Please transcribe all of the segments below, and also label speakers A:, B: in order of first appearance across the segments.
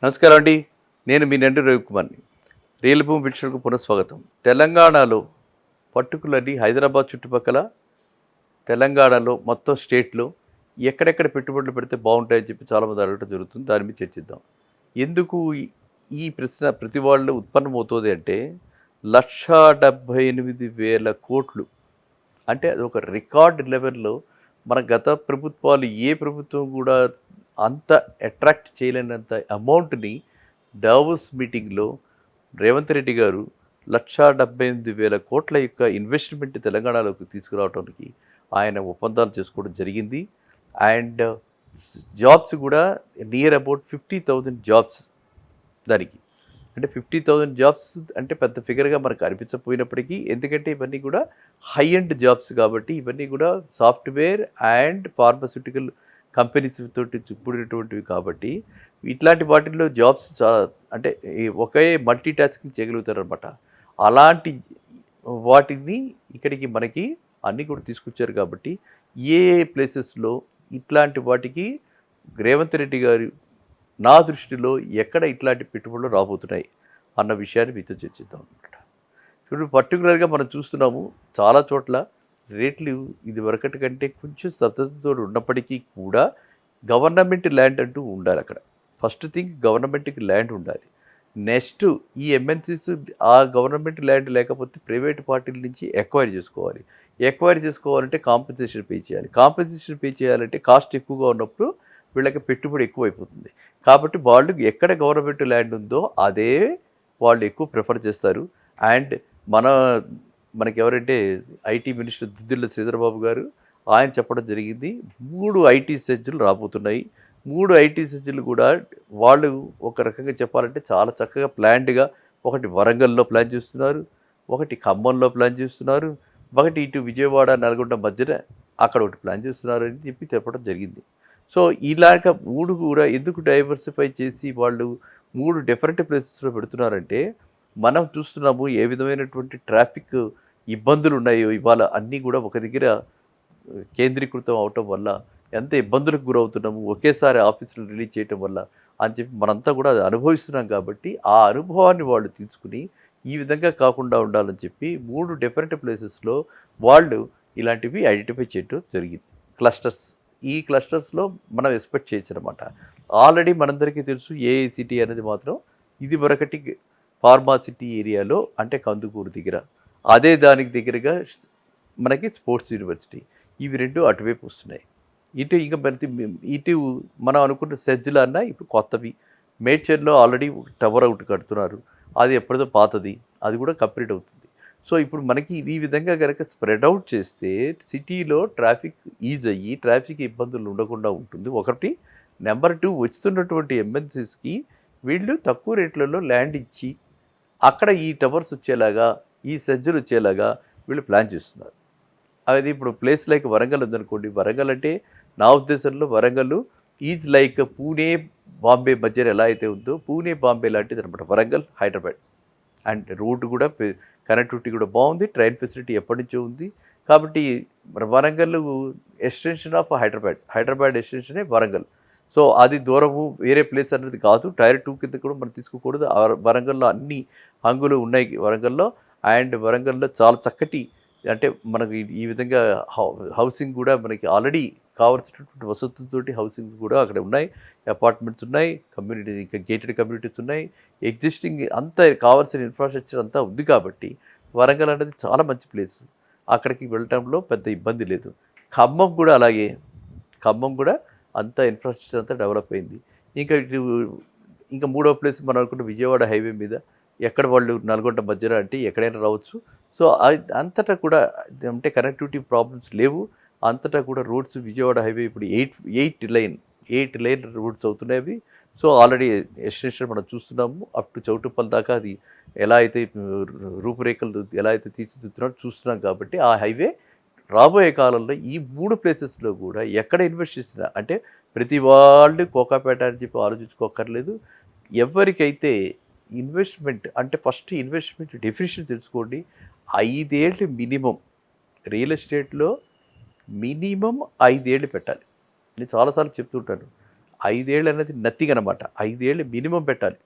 A: నమస్కారం అండి. నేను మీ నండి రవికుమార్‌ని. రియల్ భూమి వీక్షకులకు పునఃస్వాగతం. తెలంగాణలో పర్టిక్యులర్‌లీ హైదరాబాద్ చుట్టుపక్కల, తెలంగాణలో మొత్తం స్టేట్‌లో ఎక్కడెక్కడ పెట్టుబడులు పెడితే బావుంటాయని చెప్పి చాలామంది అడగడం జరుగుతుంది. దాని మీద చర్చిద్దాం. ఎందుకు ఈ ప్రశ్న ప్రతి వాళ్ళు ఉత్పన్నమవుతోంది అంటే 1,78,000,00,00,000 అంటే అదొక రికార్డ్ లెవెల్‌లో మన గత ప్రభుత్వాలు ఏ ప్రభుత్వం కూడా అంత అట్రాక్ట్ చేయలేనంత అమౌంట్‌ని దావోస్ మీటింగ్‌లో రేవంత్ రెడ్డి గారు 1,78,000,00,00,000 యొక్క ఇన్వెస్ట్‌మెంట్ తెలంగాణలోకి తీసుకురావడానికి ఆయన ఒప్పందాలు చేసుకోవడం జరిగింది. అండ్ జాబ్స్ కూడా నియర్ అబౌట్ 50,000 జాబ్స్ దానికి. అంటే 50,000 జాబ్స్ అంటే పెద్ద ఫిగర్‌గా మనకు అనిపించకపోయినప్పటికీ, ఎందుకంటే ఇవన్నీ కూడా హై ఎండ్ జాబ్స్ కాబట్టి, ఇవన్నీ కూడా సాఫ్ట్‌వేర్ అండ్ ఫార్మాస్యూటికల్ కంపెనీస్ తోటి కూడినటువంటివి కాబట్టి, ఇట్లాంటి వాటిల్లో జాబ్స్ అంటే ఒకే మల్టీ టాస్కింగ్ చేయగలుగుతారనమాట. అలాంటి వాటిని ఇక్కడికి మనకి అన్నీ కూడా తీసుకొచ్చారు కాబట్టి, ఏ ఏ ప్లేసెస్‌లో ఇట్లాంటి వాటికి రేవంత్ రెడ్డి గారు నా దృష్టిలో ఎక్కడ ఇట్లాంటి పెట్టుబడులు రాబోతున్నాయి అన్న విషయాన్ని మీతో చర్చిద్దాం అనమాట. ఇప్పుడు పర్టికులర్గా మనం చూస్తున్నాము చాలా చోట్ల రేట్లు ఇది వరకటి కంటే కొంచెం స్తబ్దతతో ఉన్నప్పటికీ కూడా గవర్నమెంట్ ల్యాండ్ అంటూ ఉండాలి అక్కడ. ఫస్ట్ థింగ్ గవర్నమెంట్కి ల్యాండ్ ఉండాలి. నెక్స్ట్ ఈ ఎంఎన్సీస్ ఆ గవర్నమెంట్ ల్యాండ్ లేకపోతే ప్రైవేట్ పార్టీల నుంచి ఎక్వైర్ చేసుకోవాలి. ఎక్వైర్ చేసుకోవాలంటే కాంపెన్సేషన్ పే చేయాలి. కాంపెన్సేషన్ పే చేయాలంటే కాస్ట్ ఎక్కువగా ఉన్నప్పుడు వీళ్ళకి పెట్టుబడి ఎక్కువైపోతుంది. కాబట్టి వాళ్ళు ఎక్కడ గవర్నమెంట్ ల్యాండ్ ఉందో అదే వాళ్ళు ఎక్కువ ప్రిఫర్ చేస్తారు. అండ్ మన మనకెవరంటే ఐటీ మినిస్టర్ దుద్దిల్ల శ్రీధరబాబు గారు ఆయన చెప్పడం జరిగింది. 3 ఐటీ సెజ్‌లు రాబోతున్నాయి. 3 ఐటీ సెజ్‌లు కూడా వాళ్ళు ఒక రకంగా చెప్పాలంటే చాలా చక్కగా ప్లాన్డ్‌గా ఒకటి వరంగల్‌లో ప్లాన్ చేస్తున్నారు. ఒకటి ఖమ్మంలో ప్లాన్ చేస్తున్నారు. ఒకటి ఇటు విజయవాడ, నల్గొండ మధ్యన అక్కడ ఒకటి ప్లాన్ చేస్తున్నారు అని చెప్పి చెప్పడం జరిగింది. సో, ఇలాగ 3 కూడా ఎందుకు డైవర్సిఫై చేసి వాళ్ళు 3 డిఫరెంట్ ప్లేసెస్‌లో పెడుతున్నారంటే, మనం చూస్తున్నాము ఏ విధమైనటువంటి ట్రాఫిక్ ఇబ్బందులున్నాయో ఇవాళ అన్నీ కూడా ఒక దగ్గర కేంద్రీకృతం అవటం వల్ల ఎంత ఇబ్బందులకు గురవుతున్నాము. ఒకేసారి ఆఫీసులు రిలీజ్ చేయటం వల్ల అని చెప్పి మనంతా కూడా అది అనుభవిస్తున్నాం కాబట్టి, ఆ అనుభవాన్ని వాళ్ళు తీసుకొని, ఈ విధంగా కాకుండా ఉండాలని చెప్పి 3 డిఫరెంట్ ప్లేసెస్‌లో వాళ్ళు ఇలాంటివి ఐడెంటిఫై చేయటం జరిగింది. క్లస్టర్స్. ఈ క్లస్టర్స్‌లో మనం ఎక్స్‌పెక్ట్ చేయొచ్చనమాట. ఆల్రెడీ మనందరికీ తెలుసు ఏఐసిటీ అనేది మాత్రం ఇది వరకటి ఫార్మా సిటీ ఏరియాలో అంటే కందుకూరు దగ్గర. అదే దానికి దగ్గరగా మనకి స్పోర్ట్స్ యూనివర్సిటీ. ఇవి 2 అటువైపు వస్తున్నాయి. ఇటు ఇంక మనకి ఇటు మనం అనుకున్న సెజ్‌లో అన్న ఇప్పుడు కొత్తవి. మేడ్చర్‌లో ఆల్రెడీ టవర్ ఒకటి కడుతున్నారు. అది ఎప్పటిదో పాతది. అది కూడా కంప్లీట్ అవుతుంది. సో, ఇప్పుడు మనకి ఈ విధంగా గనక స్ప్రెడ్ ఔట్ చేస్తే సిటీలో ట్రాఫిక్ ఈజ్ అయ్యి, ట్రాఫిక్ ఇబ్బందులు ఉండకుండా ఉంటుంది. ఒకటి. నెంబర్ 2 వస్తున్నటువంటి ఎంఎన్‌సీస్‌కి వీళ్ళు తక్కువ రేట్లలో ల్యాండ్ ఇచ్చి, అక్కడ ఈ టవర్స్ వచ్చేలాగా, ఈ సెజ్‌లు వచ్చేలాగా వీళ్ళు ప్లాన్ చేస్తున్నారు. అది ఇప్పుడు ప్లేస్ లైక్ వరంగల్ ఉందనుకోండి. వరంగల్ అంటే నా ఉద్దేశంలో వరంగల్ ఈజ్ లైక్ పూణే, బాంబే మధ్యన ఎలా అయితే ఉందో పూణే, బాంబే లాంటిదనమాట. వరంగల్, హైదరాబాద్. అండ్ రోడ్డు కూడా కనెక్టివిటీ కూడా బాగుంది. ట్రైన్ ఫెసిలిటీ ఎప్పటినుంచో ఉంది. కాబట్టి వరంగల్ ఎక్స్టెన్షన్ ఆఫ్ హైదరాబాద్. హైదరాబాద్ ఎక్స్టెన్షనే వరంగల్. సో, అది దూరము వేరే ప్లేస్ అనేది కాదు. టైర్ 2 కింద కూడా మనం తీసుకోకూడదు. వరంగల్‌లో అన్ని హంగులు ఉన్నాయి వరంగల్‌లో. అండ్ వరంగల్‌లో చాలా చక్కటి అంటే మనకు ఈ విధంగా హౌసింగ్ కూడా మనకి ఆల్రెడీ కావాల్సినటువంటి వసతులతోటి హౌసింగ్ కూడా అక్కడ ఉన్నాయి. అపార్ట్మెంట్స్ ఉన్నాయి. కమ్యూనిటీ ఇంకా గేటెడ్ కమ్యూనిటీస్ ఉన్నాయి. ఎగ్జిస్టింగ్ అంతా కావాల్సిన ఇన్‌ఫ్రాస్ట్రక్చర్ అంతా ఉంది కాబట్టి, వరంగల్ అనేది చాలా మంచి ప్లేసు. అక్కడికి వెళ్ళటంలో పెద్ద ఇబ్బంది లేదు. ఖమ్మం కూడా అలాగే. ఖమ్మం కూడా అంతా ఇన్‌ఫ్రాస్ట్రక్చర్ అంతా డెవలప్ అయింది. ఇంకా ఇటు ఇంకా మూడో ప్లేస్ మనం అనుకున్న విజయవాడ హైవే మీద ఎక్కడ వాళ్ళు నల్గొండ మధ్యన అంటే ఎక్కడైనా రావచ్చు. సో, అంతటా కూడా అంటే కనెక్టివిటీ ప్రాబ్లమ్స్ లేవు. అంతటా కూడా రోడ్స్ విజయవాడ హైవే ఇప్పుడు 8 లైన్ రోడ్స్ అవుతున్నాయి అవి. సో, ఆల్రెడీ ఎక్స్‌టెన్షన్ మనం చూస్తున్నాము. అప్ టు చౌటుప్పల్ దాకా అది ఎలా అయితే రూపురేఖలు ఎలా అయితే తీర్చిదిద్దుతున్నారో చూస్తున్నాం కాబట్టి, ఆ హైవే రాబోయే కాలంలో ఈ 3 ప్లేసెస్‌లో కూడా ఎక్కడ ఇన్వెస్ట్ చేసినా అంటే ప్రతి వాళ్ళు కోకాపేట అని చెప్పి ఆలోచించుకోక్కర్లేదు. ఎవరికైతే ఇన్వెస్ట్‌మెంట్ అంటే ఫస్ట్ ఇన్వెస్ట్‌మెంట్ డెఫినిషన్ తెలుసుకోండి. 5 ఏళ్ళు మినిమమ్ రియల్ ఎస్టేట్‌లో మినిమమ్ 5 ఏళ్ళు పెట్టాలి. నేను చాలా సార్లు చెప్తుంటాను. 5 ఏళ్ళు అనేది నథింగ్ అనమాట. 5 ఏళ్ళు మినిమమ్ పెట్టాలి.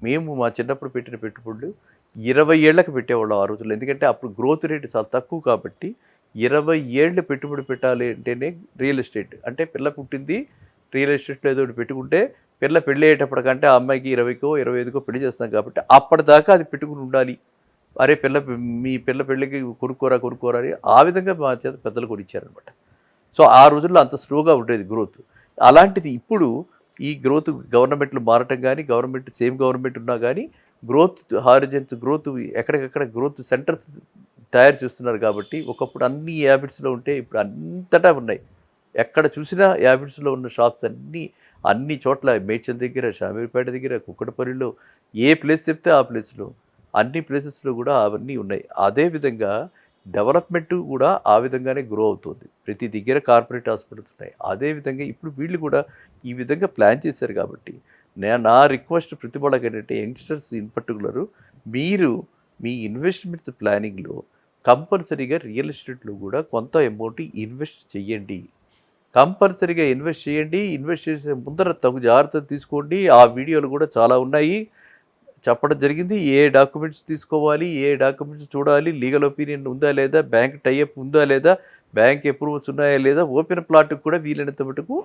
A: మేము మా చిన్నప్పుడు పెట్టిన పెట్టుబడులు 20 ఏళ్ళకి పెట్టేవాళ్ళం ఆ రోజుల్లో. ఎందుకంటే అప్పుడు గ్రోత్ రేట్ చాలా తక్కువ కాబట్టి 20 ఏళ్ళు పెట్టుబడి పెట్టాలి అంటేనే రియల్ ఎస్టేట్. అంటే పిల్ల పుట్టింది రియల్ ఎస్టేట్‌లో ఏదో ఒకటి పెట్టుకుంటే పిల్ల పెళ్ళయ్యేటప్పటికంటే ఆ అమ్మాయికి 20కో, 25కో పెళ్లి చేస్తాం కాబట్టి అప్పటిదాకా అది పెట్టుకుని ఉండాలి. అరే! మీ పిల్ల పెళ్ళికి కొనుక్కోరా అని ఆ విధంగా మా చేత పెద్దలు కొనిచ్చారనమాట. సో, ఆ రోజుల్లో అంత స్లోగా ఉండేది గ్రోత్. అలాంటిది ఇప్పుడు ఈ గ్రోత్ గవర్నమెంట్లు మారటం గానీ, సేమ్ గవర్నమెంట్ ఉన్నా గానీ, గ్రోత్ హారిజన్స్ గ్రోత్ ఎక్కడికక్కడ గ్రోత్ సెంటర్స్ తయారు చేస్తున్నారు కాబట్టి, ఒకప్పుడు అన్ని హ్యాబిట్స్‌లో ఉంటే ఇప్పుడు అంతటా ఉన్నాయి. ఎక్కడ చూసినా హ్యాబిట్స్‌లో ఉన్న షాప్స్ అన్ని చోట్ల మేడ్చల్ దగ్గర, షామీర్పేట దగ్గర, కుక్కటపల్లిలో ఏ ప్లేస్ చెప్తే ఆ ప్లేస్‌లో అన్ని ప్లేసెస్‌లో గూడా అవన్నీ ఉన్నాయి. అదే విధంగా డెవలప్‌మెంట్ గూడా ఆ విధంగానే గ్రో అవుతుంది. ప్రతి దగ్గర కార్పొరేట్ హాస్పిటల్స్ ఉన్నాయి. అదే విధంగా ఇప్పుడు వీళ్ళు గూడా ఈ విధంగా ప్లాన్ చేశారు కాబట్టి, నా రిక్వెస్ట్ ప్రతి వాళ్ళకేంటంటే యంగ్‌స్టర్స్ ఇన్ పర్టిక్యులర్ మీరు మీ ఇన్వెస్ట్‌మెంట్స్ ప్లానింగ్‌లో కంపల్సరీగా రియల్ ఎస్టేట్‌లో గూడా కొంత అమౌంట్ ఇన్వెస్ట్ చేయండి. కంపల్సరీగా ఇన్వెస్ట్ చేయండి. ఇన్వెస్ట్ చేసే ముందర తగు జాగ్రత్తలు తీసుకోండి. ఆ వీడియోలు గూడా చాలా ఉన్నాయి. చెప్పడం జరిగింది. ఏ డాక్యుమెంట్స్ తీసుకోవాలి, ఏ డాక్యుమెంట్స్ చూడాలి, లీగల్ ఒపీనియన్ ఉందా లేదా, బ్యాంక్ టైఅప్ ఉందా లేదా, బ్యాంక్ అప్రూవల్స్ ఉన్నాయా లేదా, ఓపెన్ ప్లాట్‌కి కూడా వీలైనంత మటుకు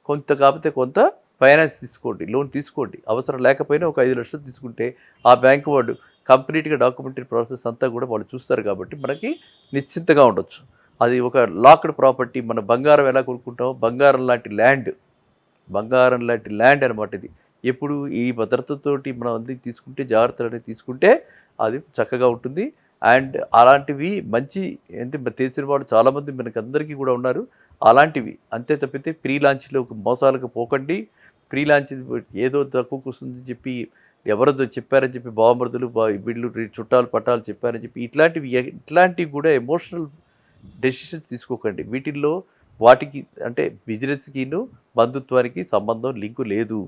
A: కొంత కాకపోతే కొంత ఫైనాన్స్ తీసుకోండి. లోన్ తీసుకోండి. అవసరం లేకపోయినా ఒక 5,00,000 తీసుకుంటే ఆ బ్యాంక్ వాడు కంప్లీట్‌గా డాక్యుమెంటరీ ప్రాసెస్ అంతా కూడా వాళ్ళు చూస్తారు కాబట్టి మనకి నిశ్చింతగా ఉండొచ్చు. అది ఒక లాక్డ్ ప్రాపర్టీ. మన బంగారం ఎలా కొనుక్కుంటామో బంగారం లాంటి ల్యాండ్ అనమాట ఇది. ఎప్పుడు ఈ భద్రతతోటి మనం అన్నీ తీసుకుంటే జాగ్రత్తలనేవి తీసుకుంటే అది చక్కగా ఉంటుంది. అండ్ అలాంటివి మంచి అంటే తెలిసిన వాళ్ళు చాలామంది మనకందరికీ కూడా ఉన్నారు. అలాంటివి అంతే తప్పితే ప్రీ లాంచ్‌లో మోసాలకు పోకండి. ప్రీ లాంచ్ ఏదో తక్కువకొస్తుందని చెప్పి ఎవరో చెప్పారని చెప్పి బావమరుదులు వీళ్ళు చుట్టాలు పట్టాలు చెప్పారని చెప్పి ఇట్లాంటివి కూడా ఎమోషనల్ డెసిషన్స్ తీసుకోకండి. వాటికి అంటే బిజినెస్‌కిను, బంధుత్వానికి సంబంధం లింకు లేదు.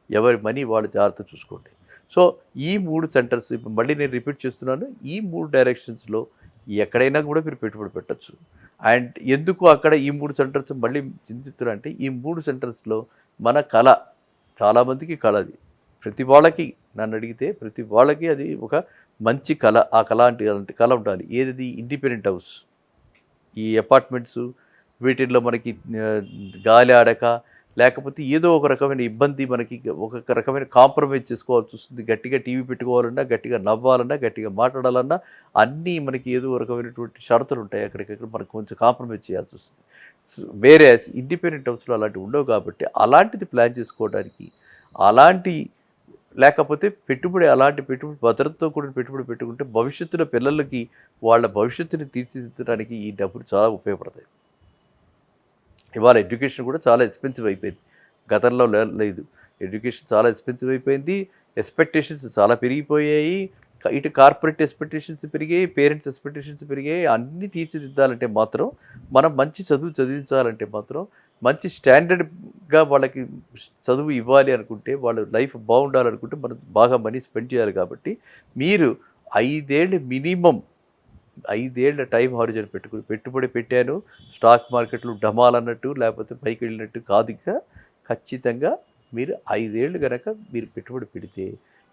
A: ఎవరి మనీ వాళ్ళు జాగ్రత్తగా చూసుకోండి. సో, ఈ 3 సెంటర్స్ ఇప్పుడు మళ్ళీ నేను రిపీట్ చేస్తున్నాను. ఈ 3 డైరెక్షన్స్‌లో ఎక్కడైనా కూడా మీరు పెట్టుబడి పెట్టొచ్చు. అండ్ ఎందుకు అక్కడ ఈ 3 సెంటర్స్ మళ్ళీ చింతిస్తున్నానంటే ఈ 3 సెంటర్స్‌లో మన కళ చాలామందికి కళ అది. ప్రతి వాళ్ళకి నన్నడిగితే ప్రతి వాళ్ళకి అది ఒక మంచి కళ. ఆ కళ అలాంటి కళ ఉండాలి. ఏదది ఇండిపెండెంట్ హౌస్. ఈ అపార్ట్మెంట్సు వీటిల్లో మనకి గాలి ఆడక, లేకపోతే ఏదో ఒక రకమైన ఇబ్బంది మనకి ఒక రకమైన కాంప్రమైజ్ చేసుకోవాల్సి వస్తుంది. గట్టిగా టీవీ పెట్టుకోవాలన్నా, గట్టిగా నవ్వాలన్నా, గట్టిగా మాట్లాడాలన్నా అన్నీ మనకి ఏదో రకమైనటువంటి షరతులు ఉంటాయి. అక్కడికక్కడ మనకు కొంచెం కాంప్రమైజ్ చేయాల్సి వస్తుంది. వేరే ఇండిపెండెంట్ హౌస్‌లో అలాంటివి ఉండవు కాబట్టి అలాంటిది ప్లాన్ చేసుకోవడానికి అలాంటి లేకపోతే అలాంటి పెట్టుబడి భద్రతతో కూడిన పెట్టుబడి పెట్టుకుంటే భవిష్యత్తులో పిల్లలకి వాళ్ళ భవిష్యత్తుని తీర్చిదిద్దడానికి ఈ డబ్బులు చాలా ఉపయోగపడతాయి. ఇవాళ ఎడ్యుకేషన్ కూడా చాలా ఎక్స్పెన్సివ్ అయిపోయింది. గతంలో లేదు. ఎడ్యుకేషన్ చాలా ఎక్స్పెన్సివ్ అయిపోయింది. ఎక్స్‌పెక్టేషన్స్ చాలా పెరిగిపోయాయి. ఇటు కార్పొరేట్ ఎక్స్‌పెక్టేషన్స్ పెరిగాయి. పేరెంట్స్ ఎక్స్‌పెక్టేషన్స్ పెరిగాయి. అన్నీ తీర్చిదిద్దాలంటే మాత్రం మనం మంచి చదువు చదివించాలంటే మాత్రం మంచి స్టాండర్డ్‌గా వాళ్ళకి చదువు ఇవ్వాలి అనుకుంటే, వాళ్ళ లైఫ్ బాగుండాలనుకుంటే మనం బాగా మనీ స్పెండ్ చేయాలి కాబట్టి మీరు 5 ఏళ్ళు మినిమమ్ 5 ఏళ్ల టైం హారిజన్ పెట్టుబడి పెట్టాను. స్టాక్ మార్కెట్లు డమాలన్నట్టు లేకపోతే పైకి వెళ్ళినట్టు కాదు ఇంకా. ఖచ్చితంగా మీరు 5 ఏళ్ళు గనక మీరు పెట్టుబడి పెడితే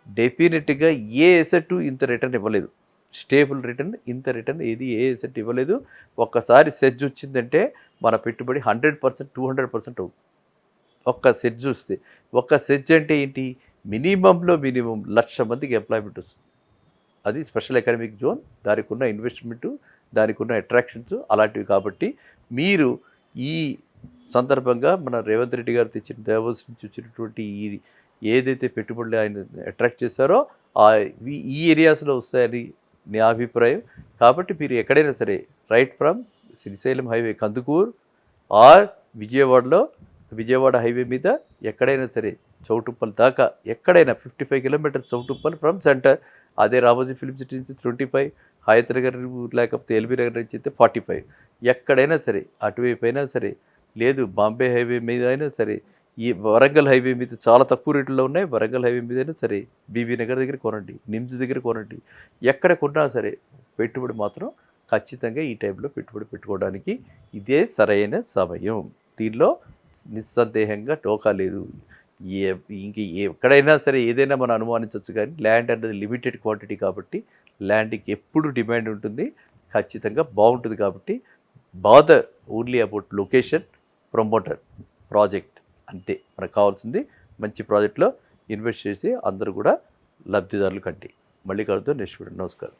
A: డెఫినెట్‌గా ఏ ఎసెట్ ఇంత రిటర్న్ ఇవ్వలేదు. స్టేబుల్ రిటర్న్ ఇంత రిటర్న్ ఏ ఎసెట్ ఇవ్వలేదు. ఒక్కసారి సెజ్ వచ్చిందంటే మన పెట్టుబడి 100%, 200% అవుతుంది. ఒక్క సెజ్ వస్తే. ఒక్క సెజ్ అంటే ఏంటి? మినిమమ్‌లో మినిమమ్ 1,00,000 మందికి ఎంప్లాయ్‌మెంట్ వస్తుంది. అది స్పెషల్ ఎకనామిక్ జోన్. దానికున్న ఇన్వెస్ట్‌మెంటు, దానికున్న అట్రాక్షన్స్ అలాంటివి కాబట్టి మీరు ఈ సందర్భంగా మన రేవంత్ రెడ్డి గారు తెచ్చిన దావోస్ నుంచి వచ్చినటువంటి ఏదైతే పెట్టుబడులు ఆయన అట్రాక్ట్ చేశారో ఈ ఏరియాస్‌లో వస్తాయని నా అభిప్రాయం. కాబట్టి మీరు ఎక్కడైనా సరే right from Srisailam highway Kandukur or Vijayawada highway మీద ఎక్కడైనా సరే చౌటుప్పల్ దాకా ఎక్కడైనా 55 కిలోమీటర్స్ చౌటుప్పల్ ఫ్రమ్ సెంటర్. అదే రామోజీ ఫిల్మ్ సిటీ నుంచి 25, హయత్ నగర్ లేకపోతే ఎల్బీ నగర్ నుంచి అయితే 45. ఎక్కడైనా సరే అటువైపు అయినా సరే లేదు బాంబే హైవే మీద అయినా సరే ఈ వరంగల్ హైవే మీద చాలా తక్కువ రేట్లో ఉన్నాయి. వరంగల్ హైవే మీద అయినా సరే బీబీ నగర్ దగ్గర కొనండి, నిమ్స్ దగ్గర కొనండి. ఎక్కడ కొన్నా సరే పెట్టుబడి మాత్రం ఖచ్చితంగా ఈ టైంలో పెట్టుబడి పెట్టుకోవడానికి ఇదే సరైన సమయం. దీనిలో నిస్సందేహంగా టోకా లేదు. ఏ ఇంక ఎక్కడైనా సరే ఏదైనా మనం అనుమానించొచ్చు కానీ ల్యాండ్ అనేది లిమిటెడ్ క్వాంటిటీ కాబట్టి ల్యాండ్‌కి ఎప్పుడు డిమాండ్ ఉంటుంది. ఖచ్చితంగా బావుంటుంది కాబట్టి bother only about location, promoter, project అంతే. మనకు కావాల్సింది మంచి ప్రాజెక్ట్‌లో ఇన్వెస్ట్ చేసి అందరూ కూడా లబ్ధిదారులు కండి. మళ్ళీ కలుద్దాం నెక్స్ట్ వీడియో. నమస్కారం.